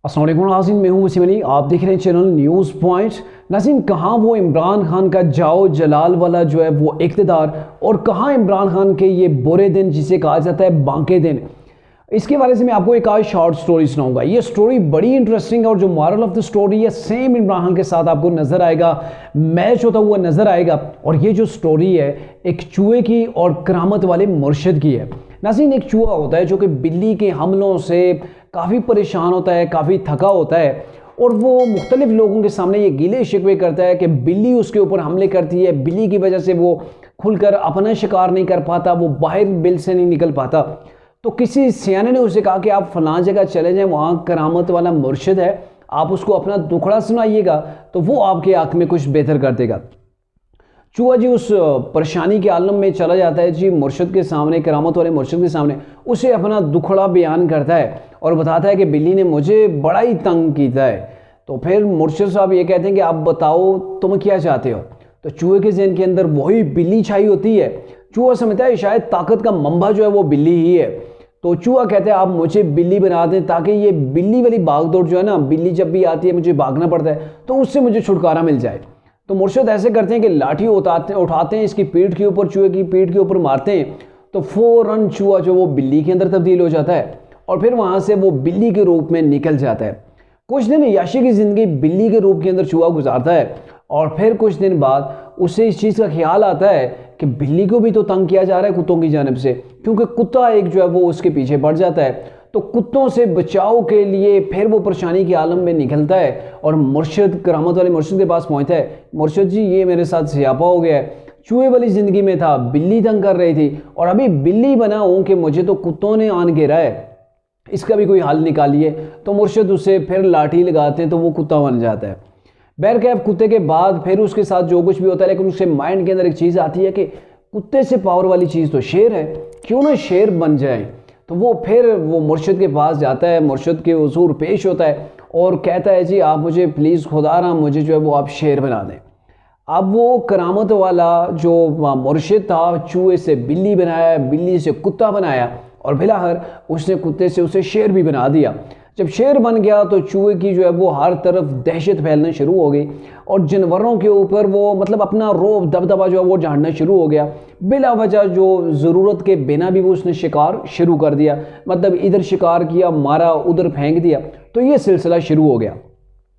अस्सलाम वालेकुम नाज़रीन, मैं हूं वसीम अली। आप देख रहे हैं चैनल न्यूज़ पॉइंट। नाज़रीन, कहाँ वो इमरान खान का जाओ जलाल वाला जो है वो इक़्तिदार, और कहाँ इमरान खान के ये बुरे दिन जिसे कहा जाता है बांके दिन। इसके बारे से मैं आपको एक आज शॉर्ट स्टोरी सुनाऊंगा। ये स्टोरी बड़ी इंटरेस्टिंग है और जो मॉरल ऑफ द स्टोरी है सेम इमरान खान के साथ आपको नज़र आएगा, मैच होता हुआ नज़र आएगा। और ये जो स्टोरी है एक चूहे की और करामत वाले मुर्शिद की है। नाज़रीन, एक चूहा होता है जो कि बिल्ली के हमलों से काफ़ी परेशान होता है, काफ़ी थका होता है, और वो मुख्तलिफ लोगों के सामने ये गिले शिकवे करता है कि बिल्ली उसके ऊपर हमले करती है, बिल्ली की वजह से वो खुलकर अपना शिकार नहीं कर पाता, वो बाहर बिल से नहीं निकल पाता। तो किसी सियाने ने उसे कहा कि आप फलां जगह चले जाएं, वहाँ करामत वाला मुर्शिद है, आप उसको अपना दुखड़ा सुनाइएगा तो वो आपके हक़ में कुछ बेहतर कर देगा। चूहा जी उस परेशानी के आलम में चला जाता है जी मुर्शिद के सामने, करामत वाले मुर्शिद के सामने, उसे अपना दुखड़ा बयान करता है और बताता है कि बिल्ली ने मुझे बड़ा ही तंग किया है। तो फिर मुर्शिद साहब ये कहते हैं कि आप बताओ तुम क्या चाहते हो। तो चूहे के ज़हन के अंदर वही बिल्ली छाई होती है। चूहा समझता है शायद ताकत का मंबा जो है वो बिल्ली ही है। तो चूहा कहते हैं आप मुझे बिल्ली बना दें ताकि ये बिल्ली वाली भागदौड़ जो है ना, बिल्ली जब भी आती है मुझे भागना पड़ता है, तो उससे मुझे छुटकारा मिल जाए। तो मुर्शिद ऐसे करते हैं कि लाठी उठाते हैं, इसकी पीठ के ऊपर, चूहे की पीठ के ऊपर मारते हैं, तो फ़ौरन चूहा जो वो बिल्ली के अंदर तब्दील हो जाता है और फिर वहाँ से वो बिल्ली के रूप में निकल जाता है। कुछ दिन याशी की ज़िंदगी बिल्ली के रूप के अंदर चूहा गुजारता है और फिर कुछ दिन बाद उसे इस चीज़ का ख्याल आता है कि बिल्ली को भी तो तंग किया जा रहा है कुत्तों की जानिब से, क्योंकि कुत्ता एक जो है वो उसके पीछे बढ़ जाता है। तो कुत्तों से बचाव के लिए फिर वो परेशानी के आलम में निकलता है और मुर्शिद, करामत वाले मुर्शिद के पास पहुंचता है। मुर्शिद जी, ये मेरे साथ सियापा हो गया है, चूहे वाली ज़िंदगी में था, बिल्ली तंग कर रही थी और अभी बिल्ली बना हूँ कि मुझे तो कुत्तों ने आन घेरा है, इसका भी कोई हल निकालिए। तो मुर्शिद उसे फिर लाठी लगाते हैं तो वो कुत्ता बन जाता है। बहरकैफ कुत्ते के बाद फिर उसके साथ जो कुछ भी होता है, लेकिन उसके माइंड के अंदर एक चीज़ आती है कि कुत्ते से पावर वाली चीज़ तो शेर है, क्यों ना शेर बन जाए। तो वो मुर्शिद के पास जाता है, मुर्शिद के हुजूर पेश होता है और कहता है जी आप मुझे प्लीज़ खुदारा मुझे जो है वो आप शेर बना दें। अब वो करामत वाला जो मुर्शिद था, चूहे से बिल्ली बनाया, बिल्ली से कुत्ता बनाया और फिलहाल उसने कुत्ते से उसे शेर भी बना दिया। जब शेर बन गया तो चूहे की जो है वो हर तरफ दहशत फैलना शुरू हो गई और जानवरों के ऊपर वो मतलब अपना रोब दबदबा जो है वो झाड़ना शुरू हो गया। बिला वजह जो ज़रूरत के बिना भी वो उसने शिकार शुरू कर दिया, मतलब इधर शिकार किया, मारा, उधर फेंक दिया, तो ये सिलसिला शुरू हो गया।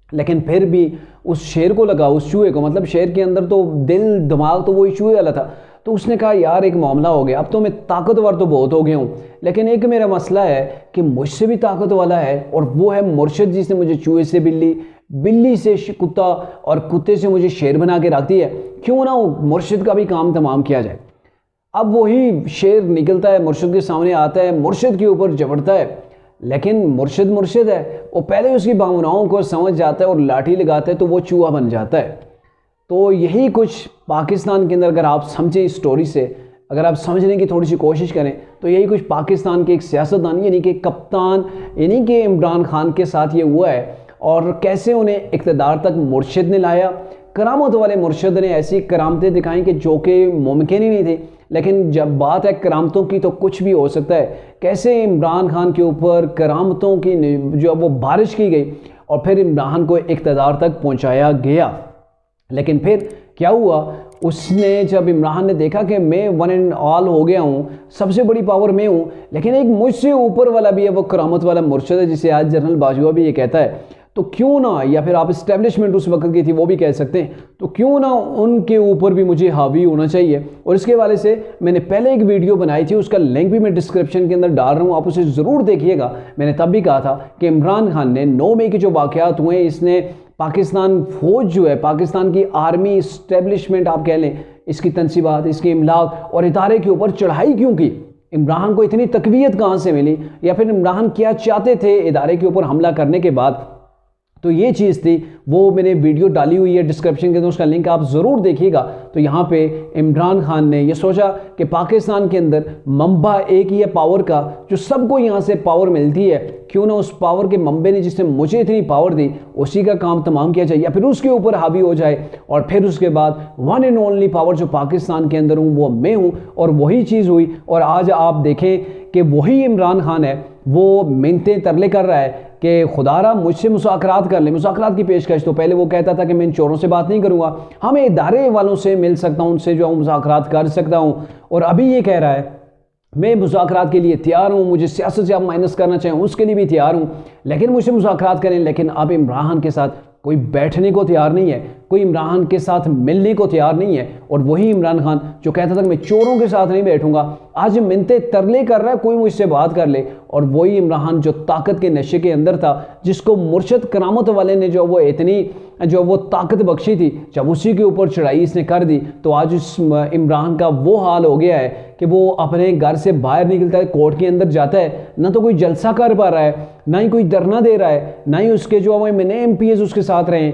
लेकिन फिर भी उस शेर को लगा, उस चूहे को, मतलब शेर के अंदर तो दिल दिमाग तो वही चूहे वाला था, तो उसने कहा यार एक मामला हो गया, अब तो मैं ताकतवर तो बहुत हो गया हूँ, लेकिन एक मेरा मसला है कि मुझसे भी ताकत वाला है और वो है मुर्शिद जिसने मुझे चूहे से बिल्ली, बिल्ली से कुत्ता और कुत्ते से मुझे शेर बना के रख दिया, क्यों ना मुर्शिद का भी काम तमाम किया जाए। अब वही शेर निकलता है, मुर्शिद के सामने आता है, मुर्शिद के ऊपर झपटता है, लेकिन मुर्शिद है, वो पहले उसकी भावनाओं को समझ जाता है और लाठी लगाता है तो वो चूहा बन जाता है। तो यही कुछ पाकिस्तान के अंदर अगर आप समझें इस स्टोरी से, अगर आप समझने की थोड़ी सी कोशिश करें तो यही कुछ पाकिस्तान के एक सियासतदान यानी कि कप्तान यानी कि इमरान खान के साथ ये हुआ है और कैसे उन्हें इक़्तिदार तक मुर्शिद ने लाया। करामत वाले मुर्शिद ने ऐसी करामतें दिखाई कि जो कि मुमकिन ही नहीं थी, लेकिन जब बात है करामतों की तो कुछ भी हो सकता है। कैसे इमरान खान के ऊपर करामतों की जो वो बारिश की गई और फिर इमरान को इक़्तिदार तक पहुंचाया गया। लेकिन फिर क्या हुआ, उसने जब इमरान ने देखा कि मैं वन एंड ऑल हो गया हूँ, सबसे बड़ी पावर मैं हूँ, लेकिन एक मुझसे ऊपर वाला भी है, वो करामत वाला मुर्शिद है जिसे आज जनरल बाजवा भी ये कहता है, तो क्यों ना, या फिर आप इस्टेब्लिशमेंट उस वक्त की थी वो भी कह सकते हैं, तो क्यों ना उनके ऊपर भी मुझे हावी होना चाहिए। और इसके हवाले से मैंने पहले एक वीडियो बनाई थी, उसका लिंक भी मैं डिस्क्रिप्शन के अंदर डाल रहा हूँ, आप उसे ज़रूर देखिएगा। मैंने तब भी कहा था कि इमरान खान ने 9 मई के जो वाक़यात हुए, इसने पाकिस्तान फ़ौज जो है, पाकिस्तान की आर्मी इस्टेब्लिशमेंट आप कह लें, इसकी तनसीबात, इसके इमलाक और इदारे के ऊपर चढ़ाई क्यों की, इमरान को इतनी तकवीयत कहाँ से मिली, या फिर इमरान क्या चाहते थे इदारे के ऊपर हमला करने के बाद। तो ये चीज़ थी, वो मैंने वीडियो डाली हुई है डिस्क्रिप्शन के अंदर, उसका लिंक आप ज़रूर देखिएगा। तो यहाँ पे इमरान खान ने ये सोचा कि पाकिस्तान के अंदर मंबा एक ही है पावर का, जो सबको यहाँ से पावर मिलती है, क्यों ना उस पावर के मंबे ने जिसने मुझे इतनी पावर दी उसी का काम तमाम किया जाए, या फिर उसके ऊपर हावी हो जाए। और फिर उसके बाद वन एंड ओनली पावर जो पाकिस्तान के अंदर हूँ वो मैं हूँ, और वही चीज़ हुई। और आज आप देखें कि वही इमरान खान है, वो मिन्नतें तरले कर रहा है कि खुदारा मुझसे मुज़ाकरात कर ले, मुज़ाकरात की पेशकश। तो पहले वो कहता था कि मैं इन चोरों से बात नहीं करूँगा, हाँ मैं इदारे वालों से मिल सकता हूँ, उनसे जो मुज़ाकरात कर सकता हूँ। और अभी ये कह रहा है मैं मुज़ाकरात के लिए तैयार हूँ, मुझे सियासत से आप माइनस करना चाहें उसके लिए भी तैयार हूँ, लेकिन मुझसे मुज़ाकरात करें। लेकिन अब इमरान खान के साथ कोई बैठने को तैयार नहीं है, कोई इमरान खान के साथ मिलने को तैयार नहीं है। और वही इमरान खान जो कहता था कि मैं चोरों के साथ नहीं बैठूंगा, आज मिन्नते तरले कर रहा है कोई मुझसे बात कर ले। और वही इमरान खान जो ताकत के नशे के अंदर था, जिसको मुर्शद करामत वाले ने जो वो ताकत बख्शी थी, जब उसी के ऊपर चढ़ाई इसने कर दी, तो आज उस इमरान का वो हाल हो गया है कि वो अपने घर से बाहर निकलता है, कोर्ट के अंदर जाता है, ना तो कोई जलसा कर पा रहा है, ना ही कोई धरना दे रहा है, ना ही उसके जो MPs उसके साथ रहे।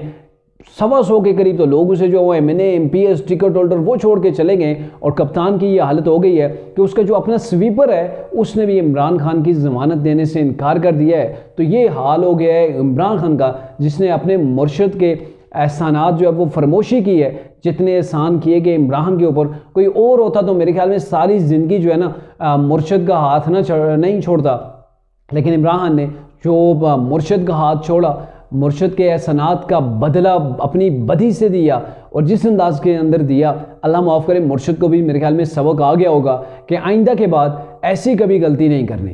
125 के करीब तो लोग उसे जो MPs टिकट होल्डर वो छोड़ के चले गए। और कप्तान की ये हालत हो गई है कि उसका जो अपना स्वीपर है उसने भी इमरान खान की ज़मानत देने से इनकार कर दिया है। तो ये हाल हो गया है इमरान खान का, जिसने अपने मुर्शद के एहसानात जो है वो फरमोशी की है। जितने एहसान किए गए इमरान के ऊपर, कोई और होता तो मेरे ख्याल में सारी ज़िंदगी जो है ना मुर्शद का हाथ नहीं छोड़ता। लेकिन इमरान खान ने जो मुर्शद का हाथ छोड़ा, मुर्शद के एहसानात का बदला अपनी बदी से दिया, और जिस अंदाज के अंदर दिया, अल्लाह माफ़ करे, मुर्शद को भी मेरे ख्याल में सबक आ गया होगा कि आइंदा के बाद ऐसी कभी गलती नहीं करनी।